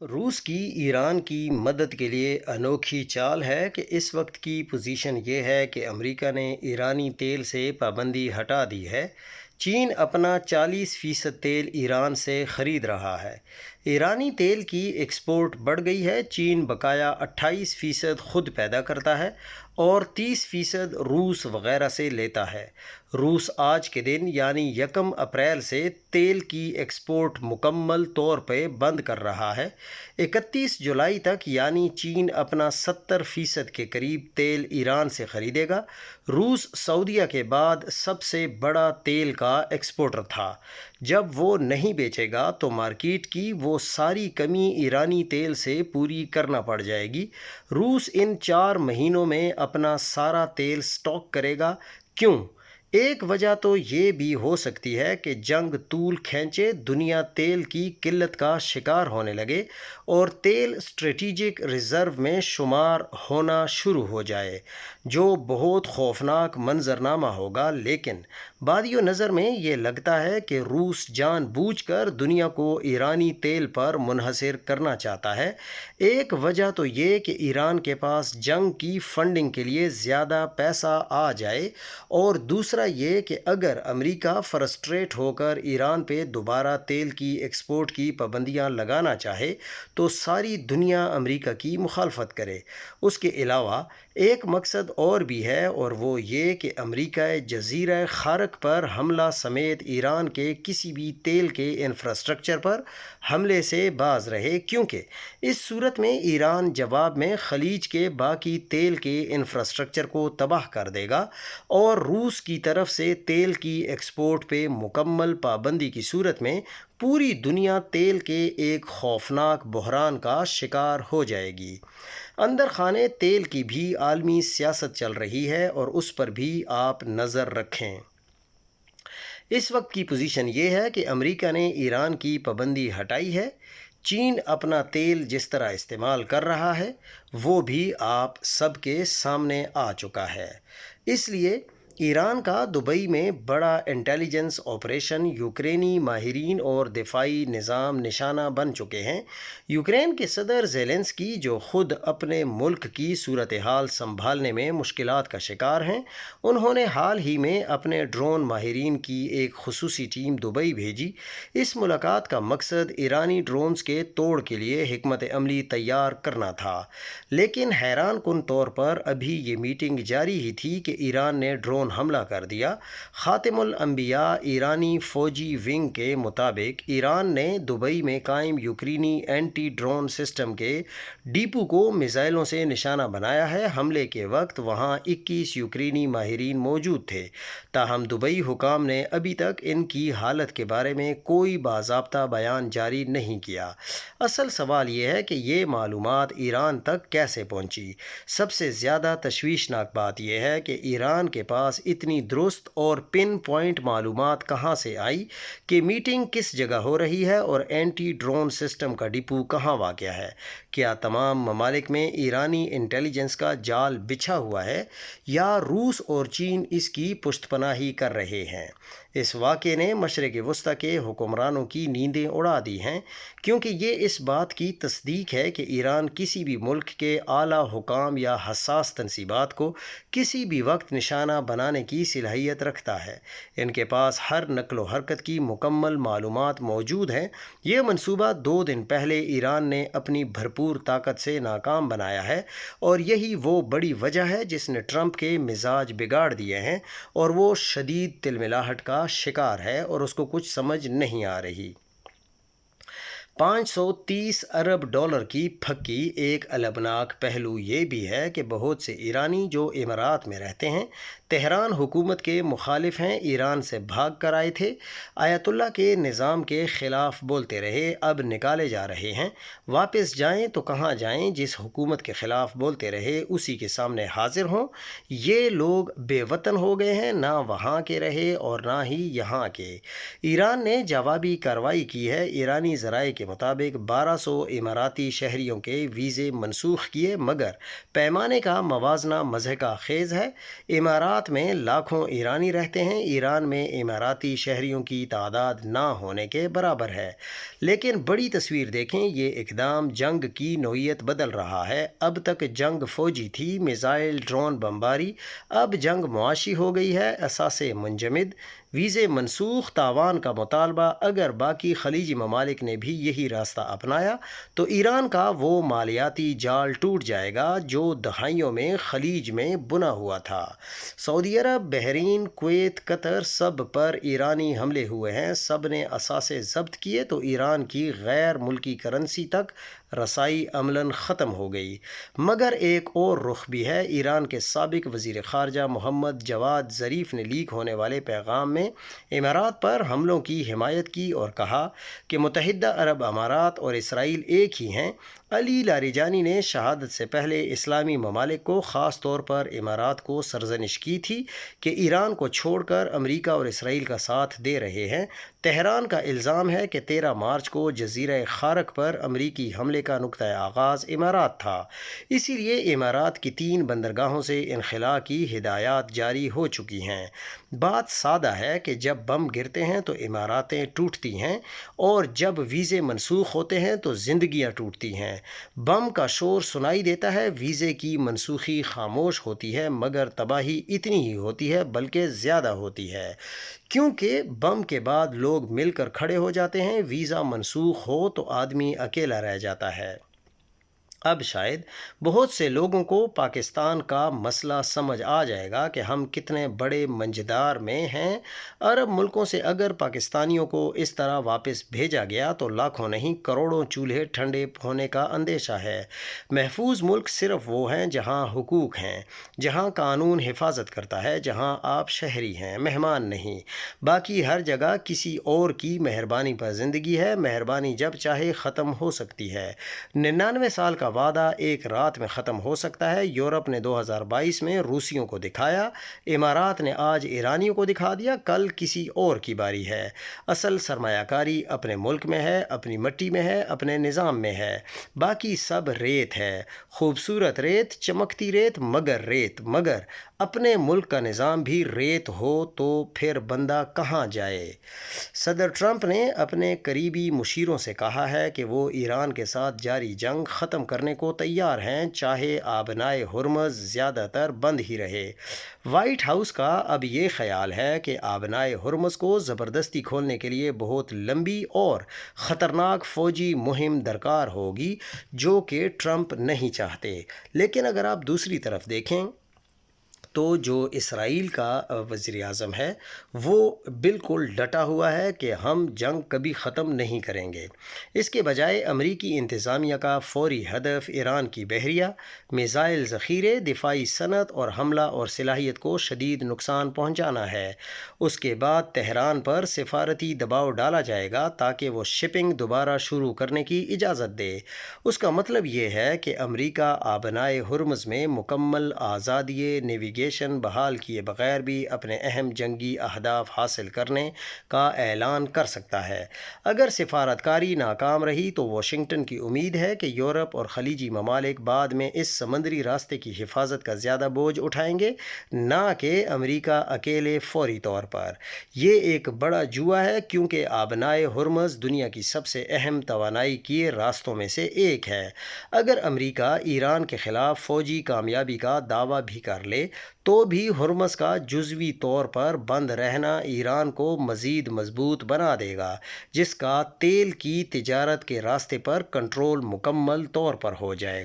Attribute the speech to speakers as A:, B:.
A: روس کی ایران کی مدد کے لیے انوکھی چال ہے کہ اس وقت کی پوزیشن یہ ہے کہ امریکہ نے ایرانی تیل سے پابندی ہٹا دی ہے۔ چین اپنا 40% تیل ایران سے خرید رہا ہے۔ ایرانی تیل کی ایکسپورٹ بڑھ گئی ہے۔ چین بقایا 28% خود پیدا کرتا ہے اور 30% روس وغیرہ سے لیتا ہے۔ روس آج کے دن یعنی 1 اپریل سے تیل کی ایکسپورٹ مکمل طور پہ بند کر رہا ہے۔ 31 جولائی تک یعنی چین اپنا 70% کے قریب تیل ایران سے خریدے گا۔ روس سعودیہ کے بعد سب سے بڑا تیل کا ایکسپورٹر تھا۔ جب وہ نہیں بیچے گا تو مارکیٹ کی وہ ساری کمی ایرانی تیل سے پوری کرنا پڑ جائے گی۔ روس ان 4 مہینوں میں اپنا سارا تیل سٹاک کرے گا۔ کیوں؟ ایک وجہ تو یہ بھی ہو سکتی ہے کہ جنگ طول کھینچے، دنیا تیل کی قلت کا شکار ہونے لگے اور تیل اسٹریٹجک ریزرو میں شمار ہونا شروع ہو جائے، جو بہت خوفناک منظرنامہ ہوگا۔ لیکن بادیو نظر میں یہ لگتا ہے کہ روس جان بوجھ کر دنیا کو ایرانی تیل پر منحصر کرنا چاہتا ہے۔ ایک وجہ تو یہ کہ ایران کے پاس جنگ کی فنڈنگ کے لیے زیادہ پیسہ آ جائے، اور دوسرا یہ کہ اگر امریکہ فرسٹریٹ ہو کر ایران پہ دوبارہ تیل کی ایکسپورٹ کی پابندیاں لگانا چاہے تو ساری دنیا امریکہ کی مخالفت کرے۔ اس کے علاوہ ایک مقصد اور بھی ہے، اور وہ یہ کہ امریکہ جزیرہ خارق پر حملہ سمیت ایران کے کسی بھی تیل کے انفراسٹرکچر پر حملے سے باز رہے، کیونکہ اس صورت میں ایران جواب میں خلیج کے باقی تیل کے انفراسٹرکچر کو تباہ کر دے گا، اور روس کی طرف سے تیل کی ایکسپورٹ پہ مکمل پابندی کی صورت میں پوری دنیا تیل کے ایک خوفناک بحران کا شکار ہو جائے گی۔ اندر خانے تیل کی بھی عالمی سیاست چل رہی ہے اور اس پر بھی آپ نظر رکھیں۔ اس وقت کی پوزیشن یہ ہے کہ امریکہ نے ایران کی پابندی ہٹائی ہے۔ چین اپنا تیل جس طرح استعمال کر رہا ہے وہ بھی آپ سب کے سامنے آ چکا ہے۔ اس لیے ایران کا دبئی میں بڑا انٹیلیجنس آپریشن یوکرینی ماہرین اور دفاعی نظام نشانہ بن چکے ہیں۔ یوکرین کے صدر زیلنسکی، جو خود اپنے ملک کی صورتحال سنبھالنے میں مشکلات کا شکار ہیں، انہوں نے حال ہی میں اپنے ڈرون ماہرین کی ایک خصوصی ٹیم دبئی بھیجی۔ اس ملاقات کا مقصد ایرانی ڈرونز کے توڑ کے لیے حکمت عملی تیار کرنا تھا، لیکن حیران کن طور پر ابھی یہ میٹنگ جاری ہی تھی کہ ایران نے ڈرون حملہ کر دیا۔ خاتم الانبیاء ایرانی فوجی ونگ کے مطابق ایران نے دبئی میں قائم یوکرینی اینٹی ڈرون سسٹم کے ڈیپو کو میزائلوں سے نشانہ بنایا ہے۔ حملے کے وقت وہاں 21 یوکرینی ماہرین موجود تھے، تاہم دبئی حکام نے ابھی تک ان کی حالت کے بارے میں کوئی باضابطہ بیان جاری نہیں کیا۔ اصل سوال یہ ہے کہ یہ معلومات ایران تک کیسے پہنچی؟ سب سے زیادہ تشویشناک بات یہ ہے کہ ایران کے پاس اتنی درست اور پن پوائنٹ معلومات کہاں سے آئی کہ میٹنگ کس جگہ ہو رہی ہے اور اینٹی ڈرون سسٹم کا ڈپو کہاں واقع ہے؟ کیا تمام ممالک میں ایرانی انٹیلیجنس کا جال بچھا ہوا ہے، یا روس اور چین اس کی پشت پناہی کر رہے ہیں؟ اس واقعے نے مشرق وسطی کے حکمرانوں کی نیندیں اڑا دی ہیں، کیونکہ یہ اس بات کی تصدیق ہے کہ ایران کسی بھی ملک کے اعلیٰ حکام یا حساس تنصیبات کو کسی بھی وقت نشانہ بنانے کی صلاحیت رکھتا ہے۔ ان کے پاس ہر نقل و حرکت کی مکمل معلومات موجود ہیں۔ یہ منصوبہ 2 دن پہلے ایران نے اپنی بھرپور طاقت سے ناکام بنایا ہے، اور یہی وہ بڑی وجہ ہے جس نے ٹرمپ کے مزاج بگاڑ دیے ہیں، اور وہ شدید تلملاہٹ کا شکار ہے اور اس کو کچھ سمجھ نہیں آ رہی۔ 530 ارب ڈالر کی پھکی۔ ایک البناک پہلو یہ بھی ہے کہ بہت سے ایرانی جو امارات میں رہتے ہیں، تہران حکومت کے مخالف ہیں، ایران سے بھاگ کر آئے تھے، آیت اللہ کے نظام کے خلاف بولتے رہے، اب نکالے جا رہے ہیں۔ واپس جائیں تو کہاں جائیں؟ جس حکومت کے خلاف بولتے رہے اسی کے سامنے حاضر ہوں۔ یہ لوگ بے وطن ہو گئے ہیں، نہ وہاں کے رہے اور نہ ہی یہاں کے۔ ایران نے جوابی کارروائی کی ہے۔ ایرانی ذرائع کے मुताबिक 1200 इमाराती शहरियों के वीज़े मनसूख किए, मगर पैमाने का मवाजना मज़हक़ा खेज़ है। इमारात में लाखों ईरानी रहते हैं। ईरान में इमाराती शहरियों की तादाद ना होने के बराबर है। लेकिन बड़ी तस्वीर देखें, ये इक़दाम जंग की नौइयत बदल रहा है। अब तक जंग फ़ौजी थी, मिसाइल, ड्रोन, बमबारी। अब जंग मुआशी हो गई है, असासे मुंजमद। वीज़े मनसूख, तावान का मुतालबा। अगर बाकी खलीजी ममालिक ने भी यही रास्ता अपनाया तो ईरान का वो मालियाती जाल टूट जाएगा जो दहाइयों में खलीज में बुना हुआ था। सऊदी अरब, बहरीन, कुवैत, कतर, सब पर ईरानी हमले हुए हैं। सब ने असासे ज़ब्त किए तो ईरान की गैर मुल्की करेंसी तक रसाई अमलन ख़त्म हो गई। मगर एक और रुख भी है। ईरान के साबिक वज़ीर ख़ारजा मोहम्मद जवाद ज़रीफ़ ने लीक होने वाले पैगाम में इमारात पर हमलों की हिमायत की और कहा कि मुत्तहिदा अरब अमारात और इसराइल एक ही हैं। अली लारिजानी ने शहादत से पहले इस्लामी ममालिक को, ख़ास तौर पर इमारात को, सरजनिश की थी कि ईरान को छोड़कर अमरीका और इसराइल का साथ दे रहे हैं। तेहरान का इल्ज़ाम है कि 13 मार्च को जज़ीरा खारक पर अमरीकी हमले का नुक्ता आगाज़ इमारात था। इसीलिए इमारात की 3 बंदरगाहों से इनखला की हिदायत जारी हो चुकी हैं। बात सादा है कि जब बम गिरते हैं तो इमारातें टूटती हैं, और जब वीज़े मनसूख होते हैं तो ज़िंदगियाँ टूटती हैं। बम का शोर सुनाई देता है, वीज़े की मनसूखी खामोश होती है, मगर तबाही इतनी ही होती है, बल्कि ज़्यादा होती है, क्योंकि बम के बाद लोग मिलकर खड़े हो जाते हैं। वीज़ा मनसूख हो तो आदमी अकेला रह जाता है। अब शायद बहुत से लोगों को पाकिस्तान का मसला समझ आ जाएगा कि हम कितने बड़े मंजदार में हैं। अरब मुल्कों से अगर पाकिस्तानियों को इस तरह वापस भेजा गया तो लाखों नहीं, करोड़ों चूल्हे ठंडे होने का अंदेशा है। महफूज मुल्क सिर्फ वो हैं जहां हुकूक हैं, जहां कानून हिफाजत करता है, जहां आप शहरी हैं, मेहमान नहीं। बाकी हर जगह किसी और की मेहरबानी पर ज़िंदगी है। मेहरबानी जब चाहे ख़त्म हो सकती है। 99 साल का वादा एक रात में ख़त्म हो सकता है। यूरोप ने 2022 में रूसियों को दिखाया, इमारात ने आज ईरानियों को दिखा दिया, कल किसी और की बारी है। असल सरमायाकारी अपने मुल्क में है, अपनी मिट्टी में है, अपने निज़ाम में है। बाकी सब रेत है, खूबसूरत रेत, चमकती रेत, मगर रेत। मगर अपने मुल्क का निज़ाम भी रेत हो तो फिर बंदा कहाँ जाए। सदर ट्रंप ने अपने करीबी मुशीरों से कहा है कि वो ईरान के साथ जारी जंग ख़त्म करने को तैयार हैं, चाहे आबनाए हुर्मज़ ज़्यादातर बंद ही रहे। वाइट हाउस का अब ये ख्याल है कि आबनाए हुर्मज़ को ज़बरदस्ती खोलने के लिए बहुत लंबी और ख़तरनाक फ़ौजी मुहिम दरकार होगी, जो कि ट्रंप नहीं चाहते। लेकिन अगर आप दूसरी तरफ देखें तो जो इसराइल का वज़ीर आज़म है वो बिल्कुल डटा हुआ है कि हम जंग कभी ख़त्म नहीं करेंगे। इसके बजाय अमरीकी इंतज़ामिया का फ़ौरी हदफ ईरान की बहरिया, मिसाइल ज़ख़ीरे, दिफाई सनत और हमला और सलाहियत को शदीद नुकसान पहुँचाना है। उसके बाद तेहरान पर सिफारती दबाव डाला जाएगा ताकि वो शिपिंग दोबारा शुरू करने की इजाज़त दे। उसका मतलब ये है कि अमरीका आबनाए हुर्मज़ में मुकम्मल आज़ादी नेविगेशन बहाल किए बगैर भी अपने अहम जंगी अहदाफ हासिल करने का ऐलान कर सकता है। अगर सिफारतकारी नाकाम रही तो वाशिंगटन की उम्मीद है कि यूरोप और खलीजी ममालिक बाद में इस समंदरी रास्ते की हिफाजत का ज़्यादा बोझ उठाएंगे, ना कि अमरीका अकेले फौरी तौर पर। ये एक बड़ा जुआ है, क्योंकि आबनाए हुर्मज़ दुनिया की सबसे अहम तवानाई किए रास्तों में से एक है। अगर अमरीका ईरान के ख़िलाफ़ फ़ौजी कामयाबी का दावा भी कर ले तो भी हुर्मज़ का जुज़वी तौर पर बंद रहना ईरान को मज़ीद मजबूत बना देगा, जिसका तेल की तिजारत के रास्ते पर कंट्रोल मुकम्मल तौर पर हो जाएगा।